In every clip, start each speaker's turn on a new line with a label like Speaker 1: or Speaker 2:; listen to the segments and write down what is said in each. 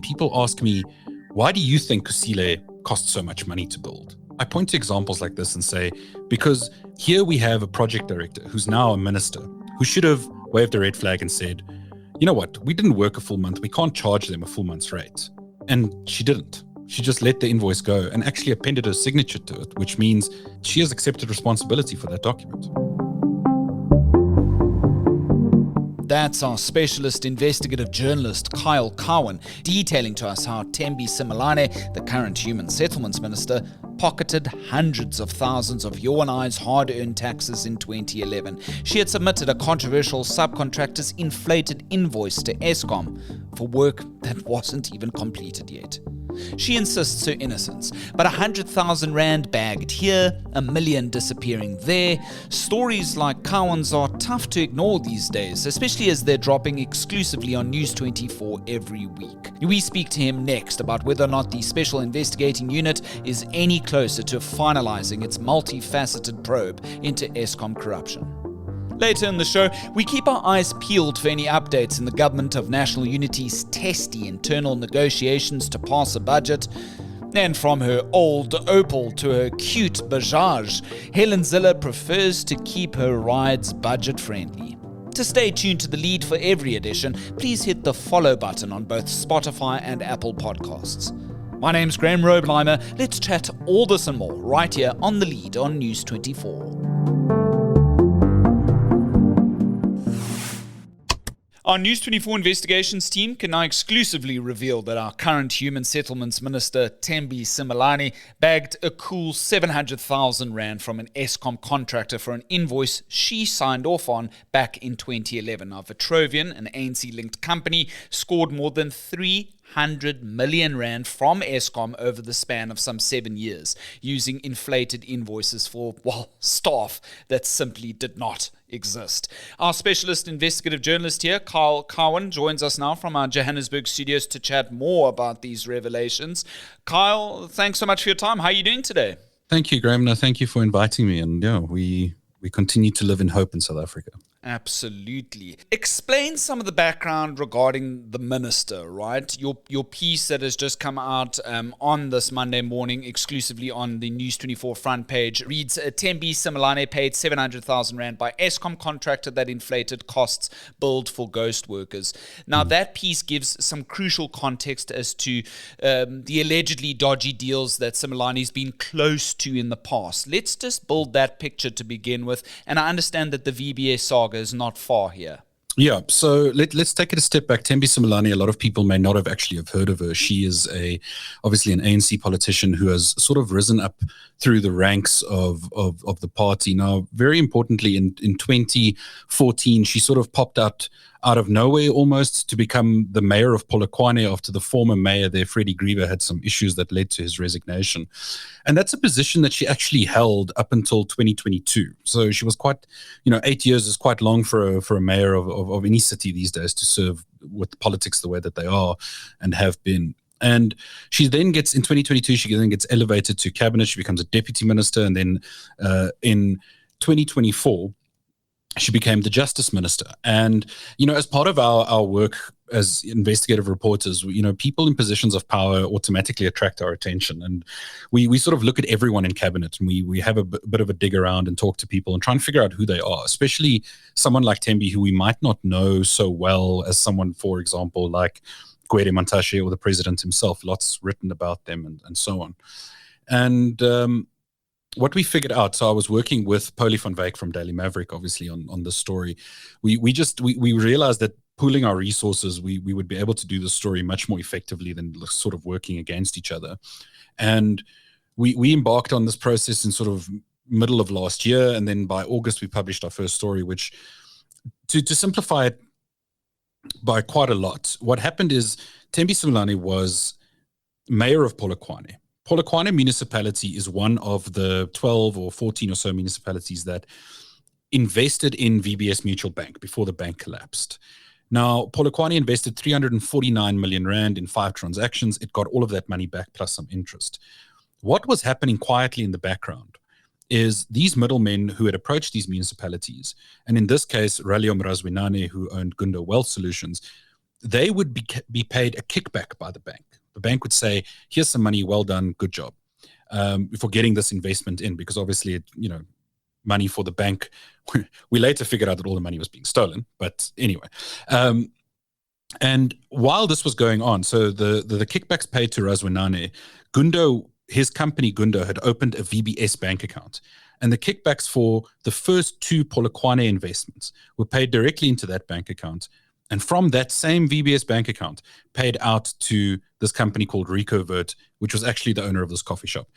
Speaker 1: people ask me, why do you think Kusile costs so much money to build? I point to examples like this and say, because here we have a project director who's now a minister who should have waved a red flag and said, you know what, we didn't work a full month. We can't charge them a full month's rate. And she didn't. She just let the invoice go and actually appended her signature to it, which means she has accepted responsibility for that document.
Speaker 2: That's our specialist investigative journalist, Cowan, detailing to us how Thembi Simelane, the current Human Settlements Minister, pocketed hundreds of thousands of your and I's hard-earned taxes in 2011. She had submitted a controversial subcontractor's inflated invoice to Eskom for work that wasn't even completed yet. She insists her innocence, but 100,000 rand bagged here, 1 million disappearing there. Stories like Cowan's are tough to ignore these days, especially as they're dropping exclusively on News 24 every week. We speak to him next about whether or not the Special Investigating Unit is any closer to finalising its multifaceted probe into Eskom corruption. Later in the show, we keep our eyes peeled for any updates in the Government of National Unity's testy internal negotiations to pass a budget. And from her old Opel to her cute Bajaj, Helen Zille prefers to keep her rides budget-friendly. To stay tuned to The Lead for every edition, please hit the follow button on both Spotify and Apple Podcasts. My name's Graham Robenheimer. Let's chat all this and more right here on The Lead on News 24. Our News 24 investigations team can now exclusively reveal that our current Human Settlements Minister, Thembi Simelane, bagged a cool 700,000 rand from an Eskom contractor for an invoice she signed off on back in 2011. Now, Vitrovian, an ANC-linked company, scored more than 300 million rand from Eskom over the span of some 7 years, using inflated invoices for, staff that simply did not exist. Our specialist investigative journalist here, Cowan, joins us now from our Johannesburg studios to chat more about these revelations. Kyle, thanks so much for your time. How are you doing today?
Speaker 1: Thank you, Graham. No, thank you for inviting me. And we continue to live in hope in South Africa.
Speaker 2: Absolutely. Explain some of the background regarding the minister, right? Your piece that has just come out on this Monday morning, exclusively on the News 24 front page, reads, Thembi Simelane paid 700,000 rand by Eskom contractor that inflated costs billed for ghost workers. Now, that piece gives some crucial context as to the allegedly dodgy deals that Simelane's been close to in the past. Let's just build that picture to begin with. And I understand that the VBS saga is not far here.
Speaker 1: Yeah, so let's take it a step back. Thembi Simelane, a lot of people may not have actually have heard of her. She is obviously an ANC politician who has sort of risen up through the ranks of the party. Now, very importantly, in 2014, she sort of popped out of nowhere almost to become the mayor of Polokwane after the former mayor there, Freddie Griever, had some issues that led to his resignation. And that's a position that she actually held up until 2022. So she was quite, 8 years is quite long for a mayor of any city these days to serve with politics the way that they are and have been. And she then gets, in 2022, she then gets elevated to cabinet. She becomes a deputy minister. And then in 2024, she became the justice minister. And, as part of our work as investigative reporters, people in positions of power automatically attract our attention. And we sort of look at everyone in cabinet and we have a bit of a dig around and talk to people and try and figure out who they are, especially someone like Thembi, who we might not know so well as someone, for example, like Gwede Mantashe or the president himself. Lots written about them and so on. And what we figured out, so I was working with Polly van Wyk from Daily Maverick, obviously, on this story. We realized that pooling our resources, we would be able to do the story much more effectively than sort of working against each other. And we embarked on this process in sort of middle of last year. And then by August, we published our first story, which, to simplify it by quite a lot, what happened is Thembi Simelane was mayor of Polokwane. Polokwane municipality is one of the 12 or 14 or so municipalities that invested in VBS Mutual Bank before the bank collapsed. Now, Polokwane invested 349 million rand in 5 transactions. It got all of that money back plus some interest. What was happening quietly in the background is these middlemen who had approached these municipalities, and in this case, Ralio Mrazwinane, who owned Gundo Wealth Solutions, they would be paid a kickback by the bank. The bank would say, here's some money, well done, good job, for getting this investment in, because obviously, money for the bank. We later figured out that all the money was being stolen, but anyway. And while this was going on, so the kickbacks paid to Razwanane, his company Gundo had opened a VBS bank account. And the kickbacks for the first 2 Polokwane investments were paid directly into that bank account. And from that same VBS bank account, paid out to this company called Recovert, which was actually the owner of this coffee shop.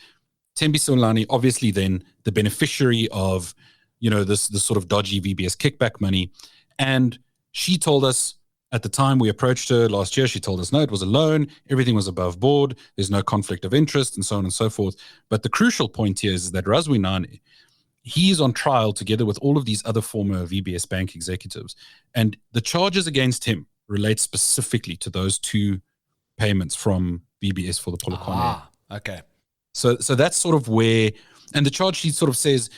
Speaker 1: Thembi Simelane, obviously then the beneficiary of, this sort of dodgy VBS kickback money. And she told us, at the time we approached her last year, she told us, no, it was a loan. Everything was above board. There's no conflict of interest, and so on and so forth. But the crucial point here is that Razwanane, he's on trial together with all of these other former VBS bank executives. And the charges against him relate specifically to those 2 payments from VBS for the Polokwane.
Speaker 2: Okay.
Speaker 1: So that's sort of where, and the charge sheet sort of says,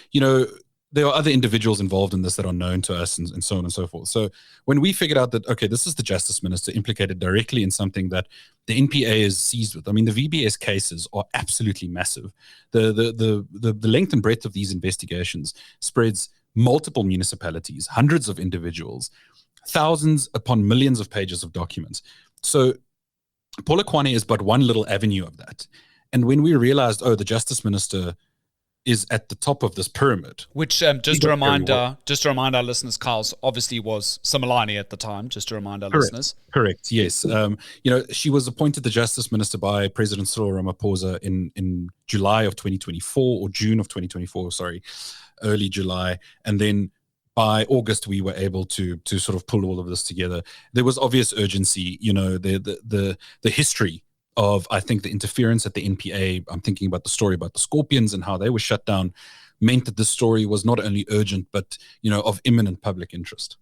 Speaker 1: there are other individuals involved in this that are known to us, and so on and so forth. So when we figured out that, okay, this is the Justice Minister implicated directly in something that the NPA is seized with. I mean, the VBS cases are absolutely massive. The length and breadth of these investigations spreads multiple municipalities, hundreds of individuals, thousands upon millions of pages of documents. So Polokwane is but one little avenue of that. And when we realized, the Justice Minister is at the top of this pyramid.
Speaker 2: Which, just to remind our listeners, Kyle's obviously was Simelane at the time, just to remind our listeners.
Speaker 1: Correct, yes. She was appointed the Justice Minister by President Cyril Ramaphosa in July of 2024, or June of 2024, early July. And then by August, we were able to sort of pull all of this together. There was obvious urgency, the history of, I think, the interference at the NPA. I'm thinking about the story about the Scorpions and how they were shut down, meant that this story was not only urgent, but, of imminent public interest.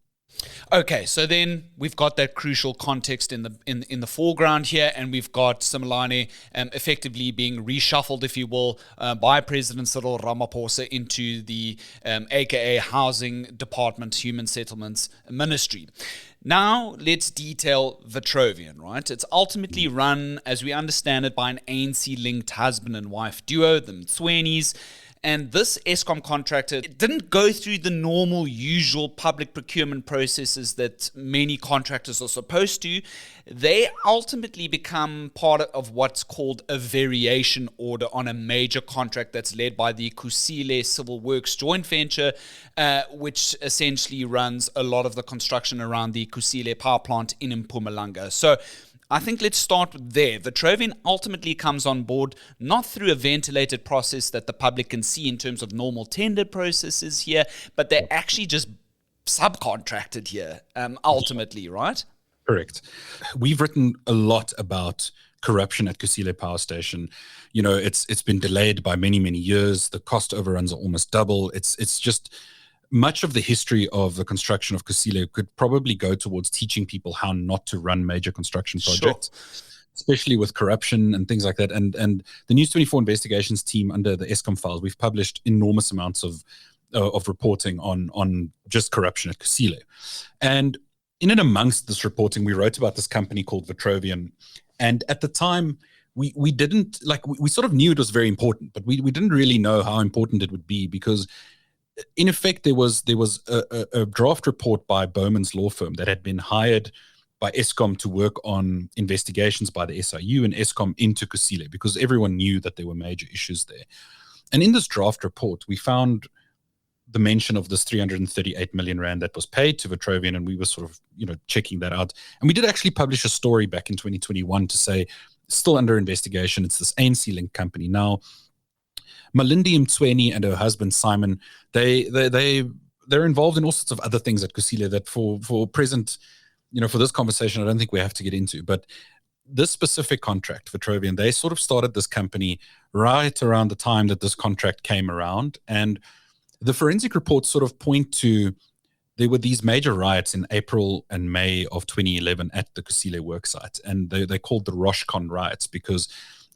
Speaker 2: Okay, so then we've got that crucial context in the foreground here, and we've got Simelane effectively being reshuffled, if you will, by President Cyril Ramaphosa into the AKA Housing Department, Human Settlements Ministry. Now, let's detail Vitrovian, right? It's ultimately run, as we understand it, by an ANC-linked husband and wife duo, the Mtswenis. And this Eskom contractor, it didn't go through the normal, usual public procurement processes that many contractors are supposed to. They ultimately become part of what's called a variation order on a major contract that's led by the Kusile Civil Works joint venture, which essentially runs a lot of the construction around the Kusile power plant in Mpumalanga. So I think let's start there. Vitrovian ultimately comes on board not through a ventilated process that the public can see in terms of normal tender processes here, but they're actually just subcontracted here, ultimately, right?
Speaker 1: Correct. We've written a lot about corruption at Kusile Power Station. It's been delayed by many, many years. The cost overruns are almost double. It's just much of the history of the construction of Kusile could probably go towards teaching people how not to run major construction projects, especially with corruption and things like that. And the News 24 investigations team under the Eskom files, we've published enormous amounts of reporting on just corruption at Kusile. And in and amongst this reporting, we wrote about this company called Vitrovian. And at the time, we didn't, we sort of knew it was very important, but we didn't really know how important it would be, because in effect, there was a draft report by Bowman's law firm that had been hired by Eskom to work on investigations by the SIU and Eskom into Kusile, because everyone knew that there were major issues there. And in this draft report, we found the mention of this 338 million rand that was paid to Vitrovian, and we were sort of, checking that out. And we did actually publish a story back in 2021 to say, still under investigation, it's this ANC-linked company. Now, Malindi Mtsweni and her husband Simon, they're involved in all sorts of other things at Kusile that for present, for this conversation, I don't think we have to get into. But this specific contract, Vitrovian, they sort of started this company right around the time that this contract came around. And the forensic reports sort of point to, there were these major riots in April and May of 2011 at the Kusile worksite. And they called the Roshcon riots because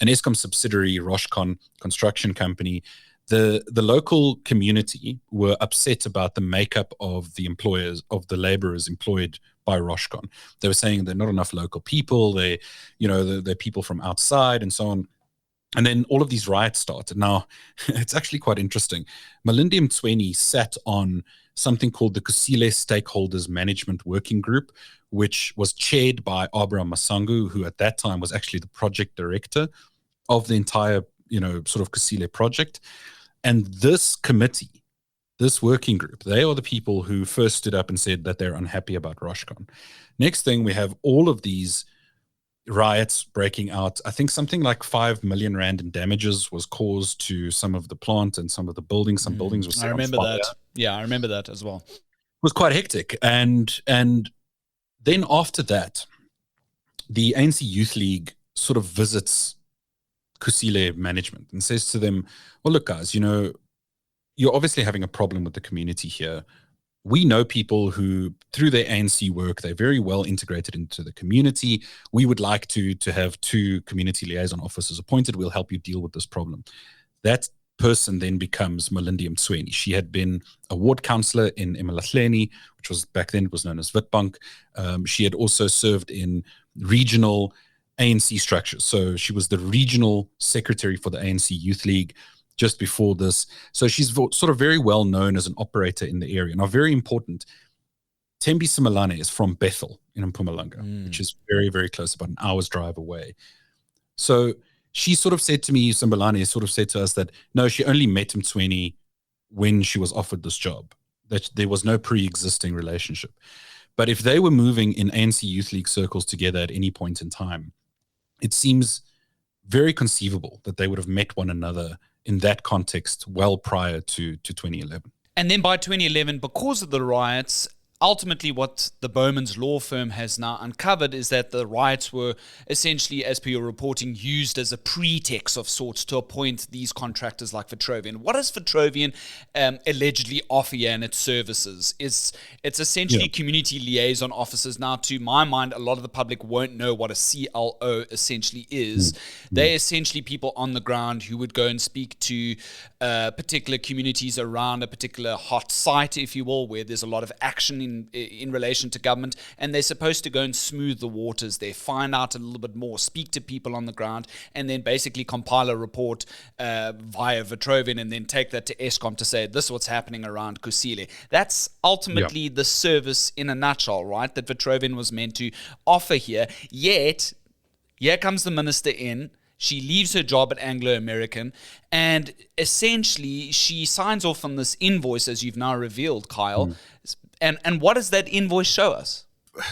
Speaker 1: an Eskom subsidiary, Roshcon construction company, the local community were upset about the makeup of the employers, of the laborers employed by Roshcon. They were saying there are not enough local people, they're people from outside and so on. And then all of these riots started. Now, it's actually quite interesting. Malindi Mtsweni sat on something called the Kusile Stakeholders Management Working Group, which was chaired by Abraham Masangu, who at that time was actually the project director of the entire, sort of Kusile project. And this committee, this working group, they are the people who first stood up and said that they're unhappy about Roshcon. Next thing, we have all of these riots breaking out. I think something like 5 million rand in damages was caused to some of the plant and some of the buildings. Some buildings were set on fire.
Speaker 2: I remember that. Yeah, I remember that as well. It
Speaker 1: was quite hectic. And then after that, the ANC Youth League sort of visits Kusile management and says to them, well, look, guys, you're obviously having a problem with the community here. We know people who, through their ANC work, they're very well integrated into the community. We would like to have 2 community liaison officers appointed. We'll help you deal with this problem. That person then becomes Malindi Mtsweni. She had been a ward councillor in Emalahleni, which was back then it was known as Witbank. She had also served in regional ANC structures. So she was the regional secretary for the ANC Youth League just before this. So she's sort of very well known as an operator in the area. Now, very important, Thembi Simelane is from Bethel in Mpumalanga, which is very, very close, about an hour's drive away. So she sort of said to me, Simelane sort of said to us that, no, she only met Mtsweni when she was offered this job, that there was no pre-existing relationship. But if they were moving in ANC Youth League circles together at any point in time, it seems very conceivable that they would have met one another in that context well prior to 2011.
Speaker 2: And then by 2011, because of the riots, ultimately what the Bowman's law firm has now uncovered is that the riots were essentially, as per your reporting, used as a pretext of sorts to appoint these contractors like Vitrovian. What does Vitrovian allegedly offer here in its services? It's essentially community liaison officers. Now, to my mind, a lot of the public won't know what a CLO essentially is. They're essentially people on the ground who would go and speak to particular communities around a particular hot site, if you will, where there's a lot of action in relation to government, and they're supposed to go and smooth the waters there, find out a little bit more, speak to people on the ground, and then basically compile a report via Vitrovian and then take that to Eskom to say, this is what's happening around Kusile. That's ultimately the service in a nutshell, right, that Vitrovian was meant to offer here. Yet, here comes the minister in. She leaves her job at Anglo-American, and essentially she signs off on this invoice, as you've now revealed, Kyle. And what does that invoice show us?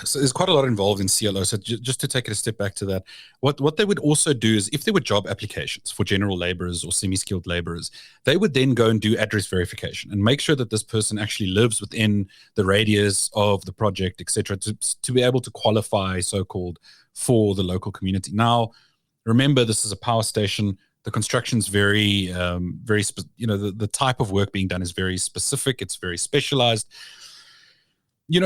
Speaker 1: So there's quite a lot involved in CLO. So just to take it a step back to that, what they would also do is if there were job applications for general laborers or semi-skilled laborers, they would then go and do address verification and make sure that this person actually lives within the radius of the project, etc., to be able to qualify, so-called, for the local community. Now, remember, this is a power station. The construction's very, the type of work being done is very specific. It's very specialized.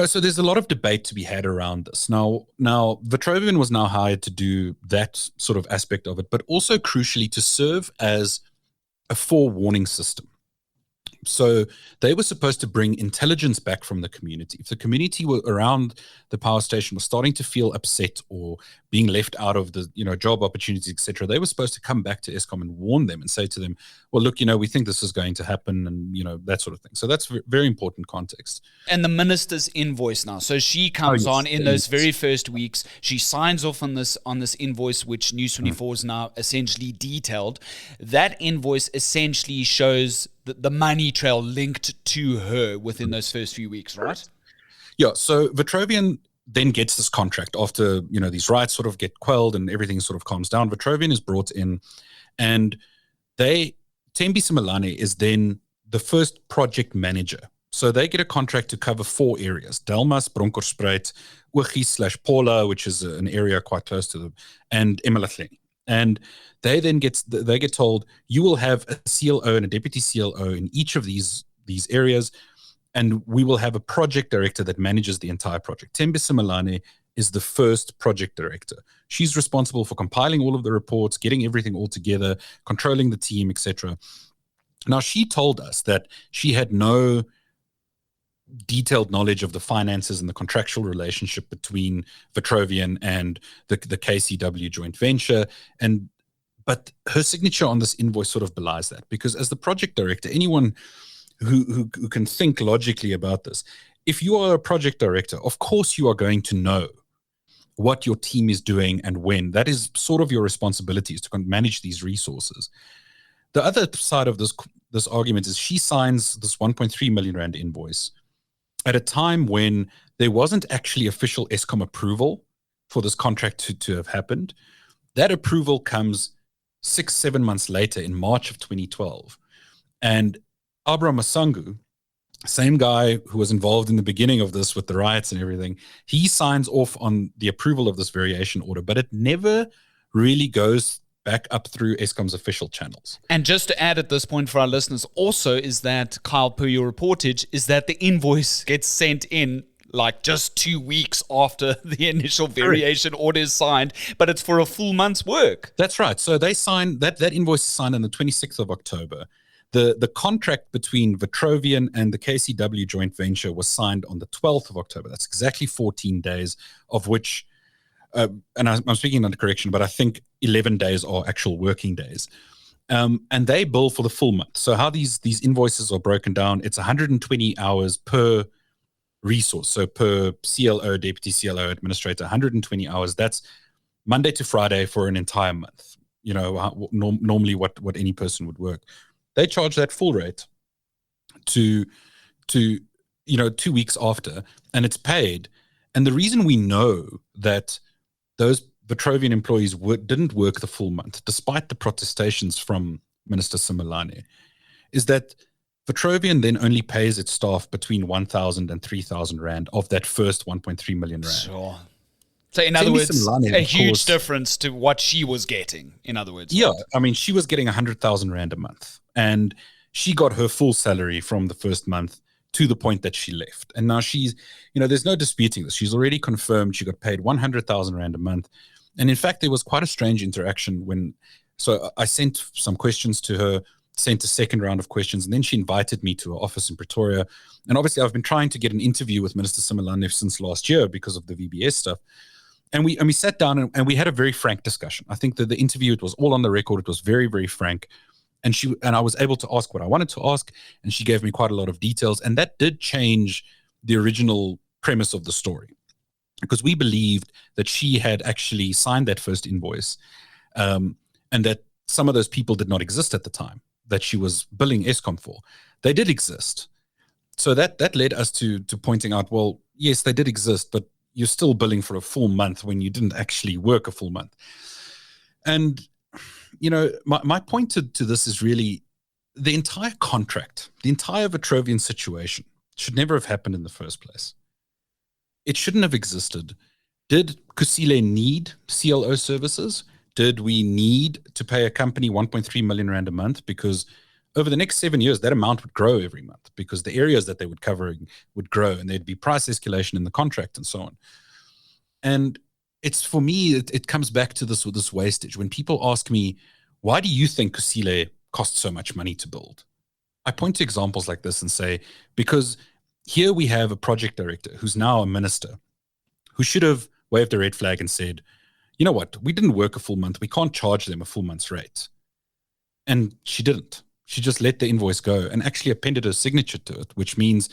Speaker 1: So there's a lot of debate to be had around this. Now, Vitrovian was now hired to do that sort of aspect of it, but also crucially to serve as a forewarning system. So they were supposed to bring intelligence back from the community. If the community were around the power station was starting to feel upset or being left out of the job opportunities, etc., they were supposed to come back to Eskom and warn them and say to them, well, look, we think this is going to happen, and that sort of thing. So that's very important context.
Speaker 2: And the minister's invoice now. So she comes on in those very first weeks. She signs off on this invoice, which News 24 is now essentially detailed. That invoice essentially shows the money trail linked to her within those first few weeks, right?
Speaker 1: Yeah. So Vitrovian then gets this contract after these riots sort of get quelled and everything sort of calms down. Vitrovian is brought in, and Thembi Simelane is then the first project manager. So they get a contract to cover 4 areas: Delmas, Bronkhorstspruit, Ogies/Paula, which is an area quite close to them, and Emalahleni. And they then get told, you will have a CLO and a deputy CLO in each of these areas, and we will have a project director that manages the entire project. Thembi Simelane is the first project director. She's responsible for compiling all of the reports, getting everything all together, controlling the team, etc. Now, she told us that she had no detailed knowledge of the finances and the contractual relationship between Vitrovian and the KCW joint venture. But her signature on this invoice sort of belies that, because as the project director, anyone who can think logically about this, if you are a project director, of course you are going to know what your team is doing and when. That is sort of your responsibility, is to manage these resources. The other side of this argument is she signs this 1.3 million rand invoice at a time when there wasn't actually official Eskom approval for this contract to have happened. That approval comes 6-7 months later in March of 2012. And Abra Masangu, same guy who was involved in the beginning of this with the riots and everything, he signs off on the approval of this variation order, but it never really goes back up through Eskom's official channels.
Speaker 2: And just to add at this point for our listeners also is that, Kyle, per your reportage, is that the invoice gets sent in like just 2 weeks after the initial variation order is signed, but it's for a full month's work.
Speaker 1: That's right. So they signed, that invoice is signed on the 26th of October. The contract between Vitrovian and the KCW joint venture was signed on the 12th of October. That's exactly 14 days, of which, and I'm speaking under correction, but I think 11 days are actual working days. And they bill for the full month. So how these invoices are broken down, it's 120 hours per resource. So per CLO, deputy CLO, administrator, 120 hours. That's Monday to Friday for an entire month. You know, normally what any person would work. They charge that full rate to 2 weeks after, and it's paid. And the reason we know that those Vitrovian employees didn't work the full month, despite the protestations from Minister Simelane, is that Vitrovian then only pays its staff between 1,000 and 3,000 rand of that first 1.3 million rand.
Speaker 2: Sure. So in other words, a huge difference to what she was getting, in other words.
Speaker 1: Yeah, right? I mean, she was getting 100,000 rand a month, and she got her full salary from the first month to the point that she left. And now she's, there's no disputing this. She's already confirmed she got paid 100,000 rand a month. And in fact, there was quite a strange interaction so I sent some questions to her, sent a second round of questions, and then she invited me to her office in Pretoria. And obviously I've been trying to get an interview with Minister Simelane since last year because of the VBS stuff. And we sat down and we had a very frank discussion. I think that the interview, it was all on the record. It was very, very frank. And I was able to ask what I wanted to ask, and she gave me quite a lot of details. And that did change the original premise of the story, because we believed that she had actually signed that first invoice, and that some of those people did not exist at the time that she was billing Eskom for. They did exist. So that led us to pointing out, well, yes, they did exist, but you're still billing for a full month when you didn't actually work a full month. And, my point to this is really the entire contract, the entire Vitrovian situation should never have happened in the first place. It shouldn't have existed. Did Kusile need CLO services? Did we need to pay a company 1.3 million rand a month? Because over the next 7 years, that amount would grow every month, because the areas that they would cover would grow, and there'd be price escalation in the contract and so on. And it's, for me, it comes back to this wastage. When people ask me, why do you think Kusile costs so much money to build? I point to examples like this and say, because here we have a project director who's now a minister, who should have waved a red flag and said, you know what, we didn't work a full month. We can't charge them a full month's rate. And she didn't. She just let the invoice go and actually appended her signature to it, which means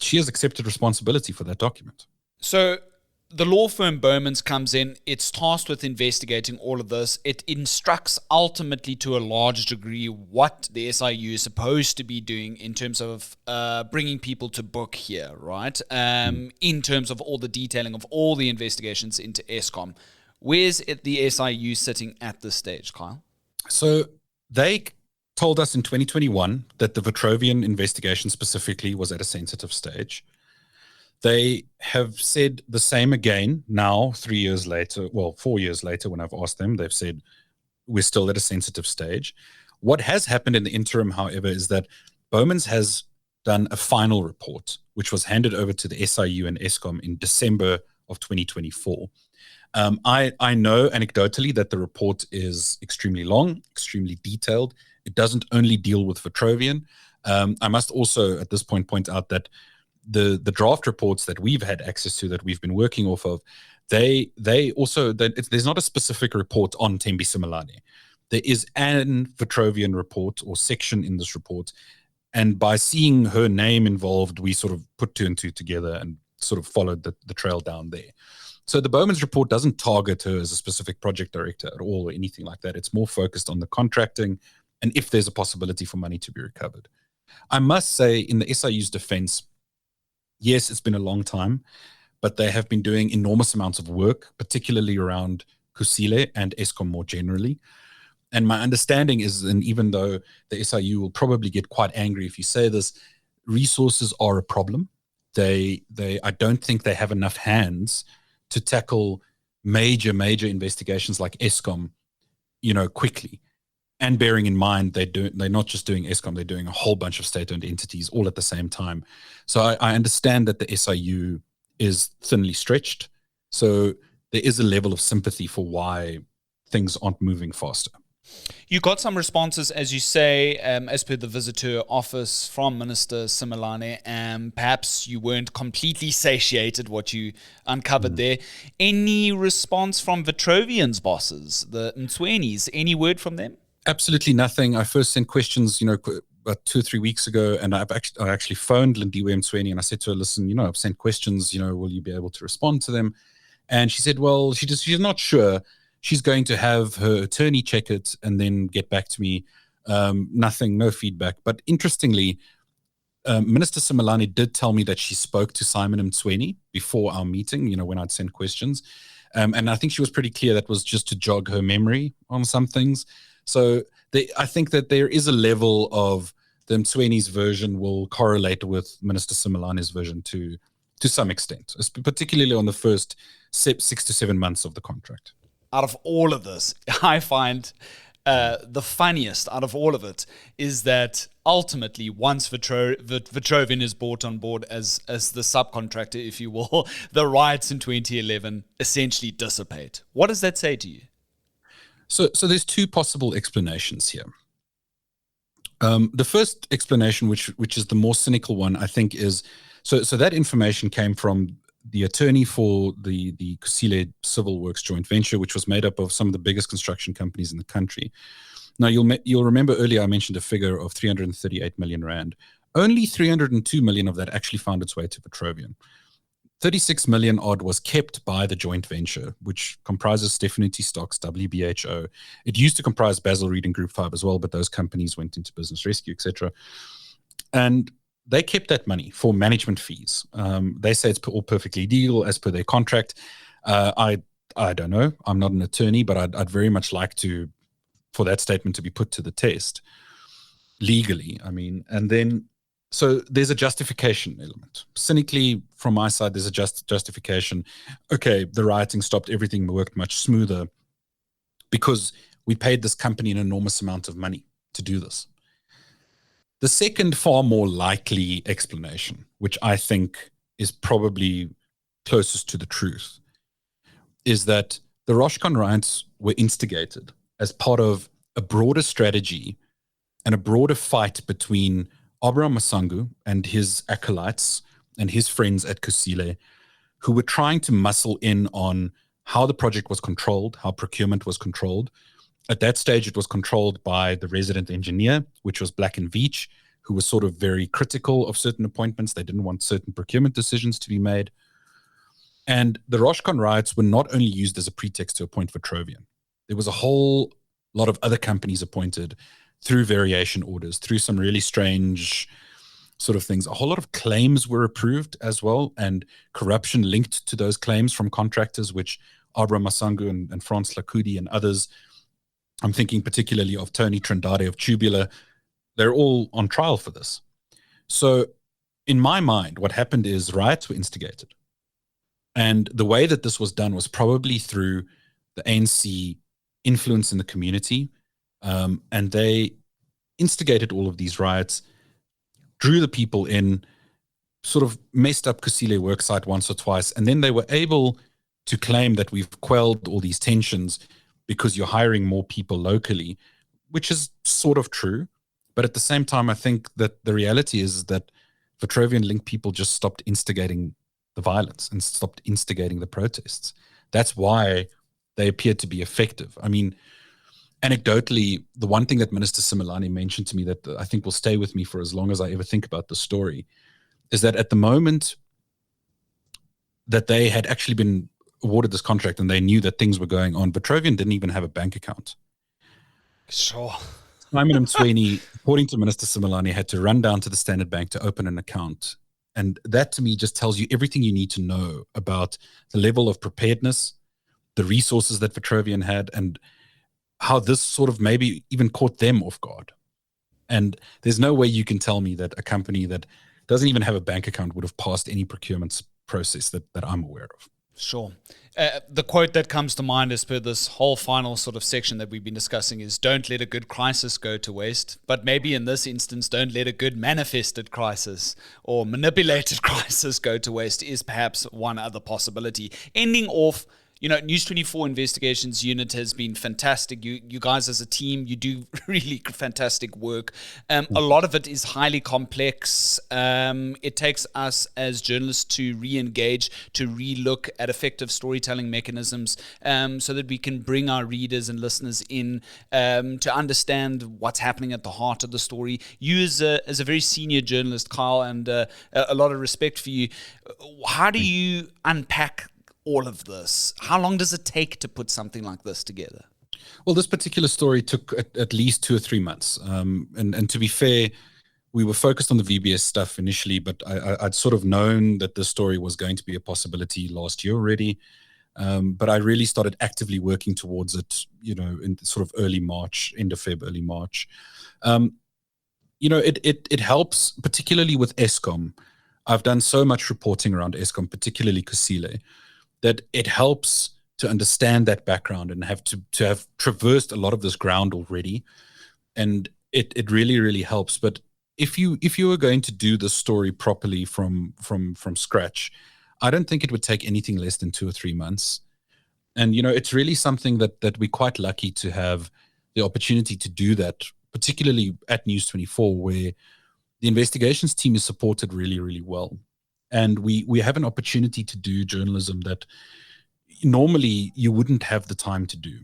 Speaker 1: she has accepted responsibility for that document.
Speaker 2: So the law firm Bowman's comes in. It's tasked with investigating all of this. It instructs ultimately to a large degree what the SIU is supposed to be doing in terms of bringing people to book here, right? In terms of all the detailing of all the investigations into Eskom. Where's the SIU sitting at this stage, Kyle?
Speaker 1: So they told us in 2021 that the Vitrovian investigation specifically was at a sensitive stage. They have said the same again now, 3 years later, 4 years later, when I've asked them, they've said we're still at a sensitive stage. What has happened in the interim, however, is that Bowman's has done a final report, which was handed over to the SIU and Eskom in December of 2024. I know anecdotally that the report is extremely long, extremely detailed. It doesn't only deal with Vitrovian. I must also at this point out that the draft reports that we've had access to, that we've been working off of, they also, there's not a specific report on Thembi Simelane. There is an Vitrovian report or section in this report, and by seeing her name involved, we sort of put two and two together and sort of followed the trail down there. So the Bowman's report doesn't target her as a specific project director at all or anything like that. It's more focused on the contracting and if there's a possibility for money to be recovered. I must say, in the SIU's defense, yes, it's been a long time, but they have been doing enormous amounts of work, particularly around Kusile and Eskom more generally. And my understanding is, and even though the SIU will probably get quite angry if you say this, resources are a problem. I don't think they have enough hands to tackle major investigations like Eskom, quickly. And bearing in mind, they're not just doing Eskom, they're doing a whole bunch of state-owned entities all at the same time. So I understand that the SIU is thinly stretched. So there is a level of sympathy for why things aren't moving faster.
Speaker 2: You got some responses, as you say, as per the visitor office from Minister Simelane. Perhaps you weren't completely satiated what you uncovered there. Any response from Vitrovian's bosses, the Mtswenis? Any word from them?
Speaker 1: Absolutely nothing. I first sent questions, about 2 or 3 weeks ago, and I actually phoned Lindiwe Mtsweni and I said to her, listen, I've sent questions, will you be able to respond to them? And she said, well, she's not sure. She's going to have her attorney check it and then get back to me. Nothing, no feedback. But interestingly, Minister Simelane did tell me that she spoke to Simon Mtsweni before our meeting, when I'd sent questions. And I think she was pretty clear that was just to jog her memory on some things. So I think that there is a level of the Mtsweni's version will correlate with Minister Simelane's version to some extent, particularly on the first 6 to 7 months of the contract.
Speaker 2: Out of all of this, I find the funniest out of all of it is that ultimately, once Vitrovian is brought on board as the subcontractor, if you will, the riots in 2011 essentially dissipate. What does that say to you?
Speaker 1: So there's two possible explanations here. The first explanation, which is the more cynical one, I think, is so that information came from the attorney for the Kusile Civil Works joint venture, which was made up of some of the biggest construction companies in the country. Now, you'll remember earlier I mentioned a figure of 338 million rand. Only 302 million of that actually found its way to Vitrovian. 36 million odd was kept by the joint venture, which comprises Stefanity Stocks, WBHO. It used to comprise Basil Reed and Group 5 as well, but those companies went into business rescue, etc. And they kept that money for management fees. They say it's all perfectly legal as per their contract. I don't know. I'm not an attorney, but I'd very much like for that statement to be put to the test legally. And then, so there's a justification element. Cynically, from my side, there's a justification. Okay, the rioting stopped. Everything worked much smoother because we paid this company an enormous amount of money to do this. The second, far more likely explanation, which I think is probably closest to the truth, is that the Roshcon riots were instigated as part of a broader strategy and a broader fight between Abraham Masangu and his acolytes and his friends at Kusile, who were trying to muscle in on how the project was controlled, how procurement was controlled. At that stage, it was controlled by the resident engineer, which was Black and Veatch, who was sort of very critical of certain appointments. They didn't want certain procurement decisions to be made. And the Roshcon riots were not only used as a pretext to appoint Vitrovian. There was a whole lot of other companies appointed through variation orders, through some really strange sort of things. A whole lot of claims were approved as well, and corruption linked to those claims from contractors, which Abraham Masangu and Frans Lakudi and others, I'm thinking particularly of Tony Trindade of Tubular, they're all on trial for this. So in my mind, what happened is riots were instigated. And the way that this was done was probably through the ANC influence in the community. And they instigated all of these riots, drew the people in, sort of messed up Kusile worksite once or twice. And then they were able to claim that we've quelled all these tensions because you're hiring more people locally, which is sort of true. But at the same time, I think that the reality is that Vitrovian-linked people just stopped instigating the violence and stopped instigating the protests. That's why they appeared to be effective. I mean, anecdotally, the one thing that Minister Simelane mentioned to me that I think will stay with me for as long as I ever think about the story is that at the moment that they had actually been awarded this contract and they knew that things were going on, Vitrovian didn't even have a bank account.
Speaker 2: Sure.
Speaker 1: Simon Mtsweni, according to Minister Simelane, had to run down to the Standard Bank to open an account. And that to me just tells you everything you need to know about the level of preparedness, the resources that Vitrovian had, and how this sort of maybe even caught them off guard. And there's no way you can tell me that a company that doesn't even have a bank account would have passed any procurement process that I'm aware of.
Speaker 2: Sure. The quote that comes to mind as per this whole final sort of section that we've been discussing is, don't let a good crisis go to waste. But maybe in this instance, don't let a good manifested crisis or manipulated crisis go to waste is perhaps one other possibility. Ending off, News 24 Investigations Unit has been fantastic. You guys as a team, you do really fantastic work. A lot of it is highly complex. It takes us as journalists to re-engage, to re-look at effective storytelling mechanisms so that we can bring our readers and listeners in to understand what's happening at the heart of the story. You as a very senior journalist, Kyle, and a lot of respect for you. How do you unpack all of this? How long does it take to put something like this together?
Speaker 1: Well, this particular story took at least 2 or 3 months. And to be fair, we were focused on the VBS stuff initially, but I'd sort of known that this story was going to be a possibility last year already. But I really started actively working towards it, in sort of early March, end of Feb, early March. It helps, particularly with Eskom. I've done so much reporting around Eskom, particularly Kusile, that it helps to understand that background and have traversed a lot of this ground already. And it really, really helps. But if you were going to do the story properly from scratch, I don't think it would take anything less than 2 or 3 months. And, it's really something that we're quite lucky to have the opportunity to do that, particularly at News 24, where the investigations team is supported really, really well. And we have an opportunity to do journalism that normally you wouldn't have the time to do.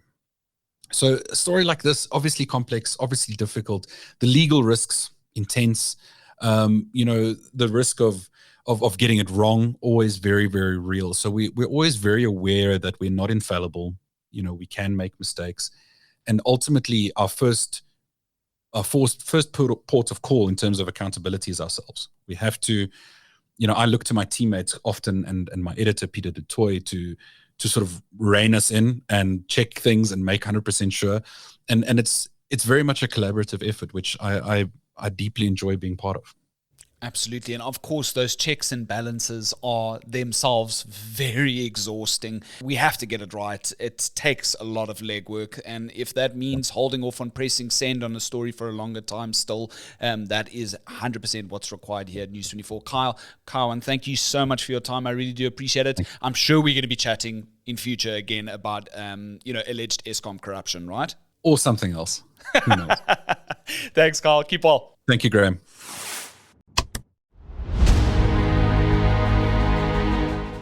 Speaker 1: So a story like this, obviously complex, obviously difficult. The legal risks, intense. The risk of getting it wrong, always very, very real. So we're always very aware that we're not infallible. We can make mistakes. And ultimately, our first port of call in terms of accountability is ourselves. We have to... I look to my teammates often and my editor, Peter Du Toit, to sort of rein us in and check things and make 100% sure. And it's very much a collaborative effort, which I deeply enjoy being part of.
Speaker 2: Absolutely. And of course, those checks and balances are themselves very exhausting. We have to get it right. It takes a lot of legwork. And if that means holding off on pressing send on a story for a longer time still, that is 100% what's required here at News 24. Cowan, thank you so much for your time. I really do appreciate it. I'm sure we're going to be chatting in future again about, alleged Eskom corruption, right?
Speaker 1: Or something else. Who knows?
Speaker 2: Thanks, Kyle. Keep well.
Speaker 1: Thank you, Graham.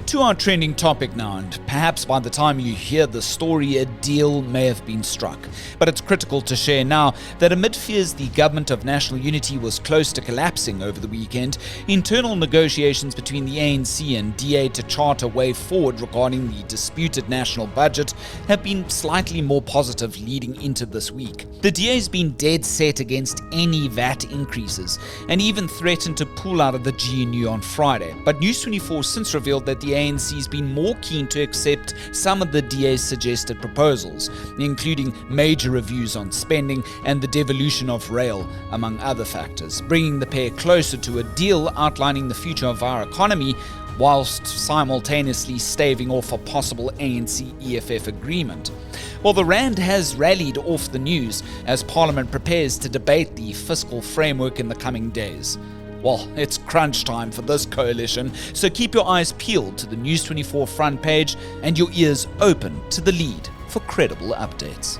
Speaker 2: To our trending topic now, and perhaps by the time you hear the story, a deal may have been struck. But it's critical to share now that amid fears the government of national unity was close to collapsing over the weekend, internal negotiations between the ANC and DA to chart a way forward regarding the disputed national budget have been slightly more positive leading into this week. The DA's been dead set against any VAT increases and even threatened to pull out of the GNU on Friday. But News 24 since revealed that the ANC's been more keen to accept some of the DA's suggested proposals, including major reviews on spending and the devolution of rail, among other factors, bringing the pair closer to a deal outlining the future of our economy whilst simultaneously staving off a possible ANC-EFF agreement. Well, the rand has rallied off the news as Parliament prepares to debate the fiscal framework in the coming days. Well, it's crunch time for this coalition, so keep your eyes peeled to the News 24 front page and your ears open to the lead for credible updates.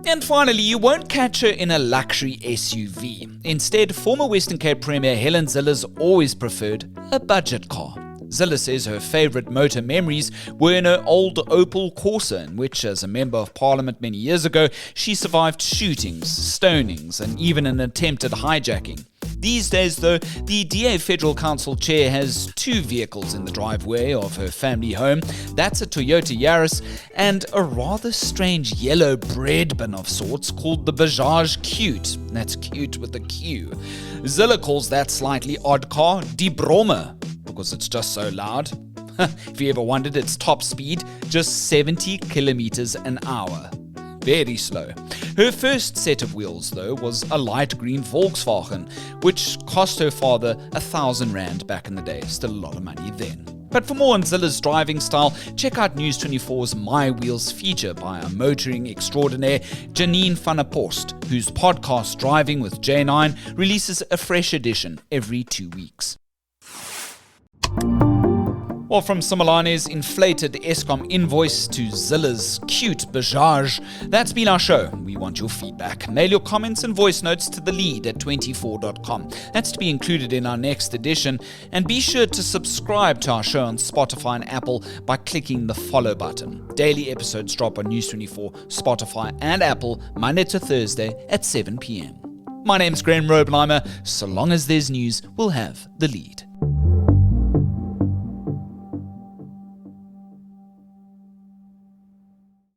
Speaker 2: And And finally, you won't catch her in a luxury SUV. Instead, former Western Cape Premier Helen Zille's always preferred a budget car. Zille says her favourite motor memories were in her old Opel Corsa, in which, as a member of parliament many years ago, she survived shootings, stonings, and even an attempted hijacking. These days, though, the DA Federal Council chair has two vehicles in the driveway of her family home. That's a Toyota Yaris and a rather strange yellow bread bin of sorts called the Bajaj Qute. That's cute with a Q. Zille calls that slightly odd car Die Brommer, because it's just so loud. If you ever wondered, its top speed, just 70 kilometers an hour. Very slow. Her first set of wheels, though, was a light green Volkswagen, which cost her father 1,000 rand back in the day. Still a lot of money then. But for more on Zille's driving style, check out News 24's My Wheels feature by our motoring extraordinaire Janine van der Post, whose podcast Driving with J9 releases a fresh edition every 2 weeks. Well, from Simalane's inflated Eskom invoice to Zille's cute Bajaj, that's been our show. We want your feedback. Mail your comments and voice notes to thelead@24.com. That's to be included in our next edition. And be sure to subscribe to our show on Spotify and Apple by clicking the follow button. Daily episodes drop on News 24, Spotify and Apple Monday to Thursday at 7 p.m. My name's Graham Robenheimer. So long as there's news, we'll have the lead.